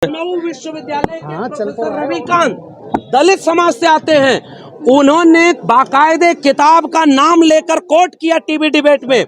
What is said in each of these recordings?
लखनऊ विश्वविद्यालय के प्रोफेसर रविकांत दलित समाज से आते हैं। उन्होंने बाकायदे किताब का नाम लेकर कोट किया टीवी डिबेट में।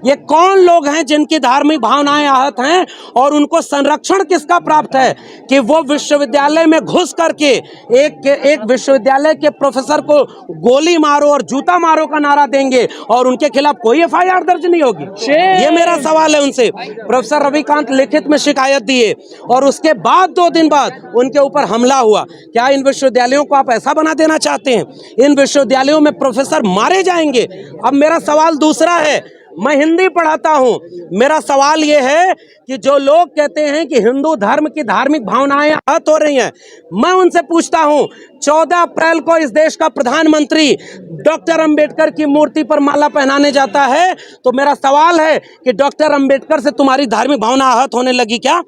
ये कौन लोग हैं जिनकी धार्मिक भावनाएं आहत हैं और उनको संरक्षण किसका प्राप्त है कि वो विश्वविद्यालय में घुस करके एक विश्वविद्यालय के प्रोफेसर को गोली मारो और जूता मारो का नारा देंगे और उनके खिलाफ कोई एफआईआर दर्ज नहीं होगी। ये मेरा सवाल है उनसे। प्रोफेसर रविकांत लिखित में शिकायत दिए और उसके बाद 2 दिन बाद उनके ऊपर हमला हुआ। क्या इन विश्वविद्यालयों को आप ऐसा बना देना चाहते हैं? इन विश्वविद्यालयों में प्रोफेसर मारे जाएंगे। अब मेरा सवाल दूसरा है, मैं हिंदी पढ़ाता हूं। मेरा सवाल यह है कि जो लोग कहते हैं कि हिंदू धर्म की धार्मिक भावनाएं आहत हो रही हैं, मैं उनसे पूछता हूं, 14 अप्रैल को इस देश का प्रधानमंत्री डॉक्टर अंबेडकर की मूर्ति पर माला पहनाने जाता है, तो मेरा सवाल है कि डॉक्टर अंबेडकर से तुम्हारी धार्मिक भावना आहत होने लगी क्या?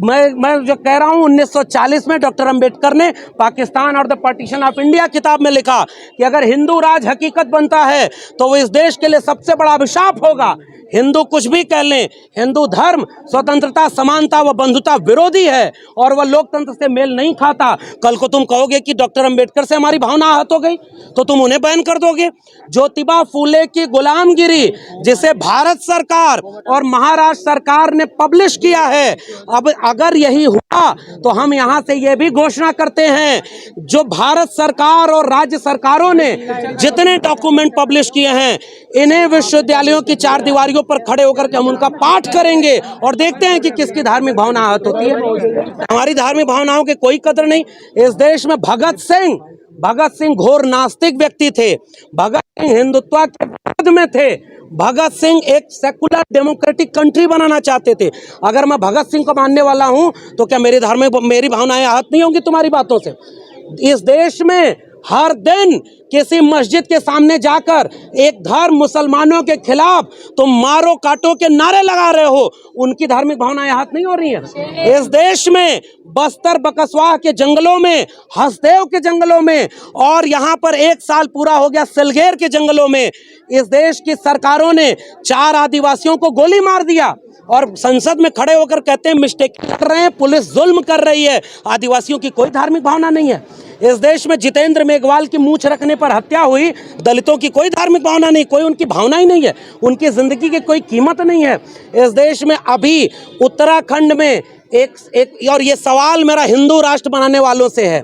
मैं जो कह रहा हूं, 1940 में डॉक्टर अंबेडकर ने पाकिस्तान और द पार्टीशन ऑफ इंडिया किताब में लिखा कि अगर हिंदू राज हकीकत बनता है तो वो इस देश के लिए सबसे बड़ा अभिशाप होगा। हिंदू कुछ भी कह लें, हिंदू धर्म स्वतंत्रता, समानता व बंधुता विरोधी है और वह लोकतंत्र से मेल नहीं खाता। कल को तुम कहोगे कि डॉक्टर अंबेडकर से हमारी भावना आहत हो गई तो तुम उन्हें बैन कर दोगे। ज्योतिबा फूले की गुलामगिरी, जिसे भारत सरकार और महाराष्ट्र सरकार ने पब्लिश किया है, अब अगर यही हुआ तो हम यहां से यह भी घोषणा करते हैं, जो भारत सरकार और राज्य सरकारों ने जितने डॉक्यूमेंट पब्लिश किए हैं, इन्हें विश्वविद्यालयों की 4 दीवारियों पर खड़े होकर के हम उनका पाठ करेंगे और देखते हैं कि किसकी धार्मिक भावना आहत होती है। हमारी धार्मिक भावनाओं की कोई कदर नहीं। इस देश में भगत सिंह घोर नास्तिक व्यक्ति थे। भगत सिंह हिंदुत्व के विरोध में थे। भगत सिंह एक सेकुलर डेमोक्रेटिक कंट्री बनाना चाहते थे। अगर मैं भगत सिंह को मानने वाला हूं तो क्या मेरी भावनाएं आहत नहीं होंगी तुम्हारी बातों से? इस देश में हर दिन किसी मस्जिद के सामने जाकर एक धर्म मुसलमानों के खिलाफ तुम मारो काटो के नारे लगा रहे हो, उनकी धार्मिक भावनाएं आहत नहीं हो रही हैं? इस देश में बस्तर बकसवा के जंगलों में, हसदेव के जंगलों में और यहाँ पर 1 साल पूरा हो गया सिलगेर के जंगलों में, इस देश की सरकारों ने 4 आदिवासियों को गोली मार दिया और संसद में खड़े होकर कहते हैं मिस्टेक कर रहे हैं, पुलिस जुल्म कर रही है। आदिवासियों की कोई धार्मिक भावना नहीं है। इस देश में जितेंद्र मेघवाल की मूंछ रखने पर हत्या हुई, दलितों की कोई धार्मिक भावना नहीं, कोई उनकी भावना ही नहीं है, उनकी जिंदगी की कोई कीमत नहीं है। इस देश में अभी उत्तराखंड में एक और ये सवाल मेरा हिंदू राष्ट्र बनाने वालों से है,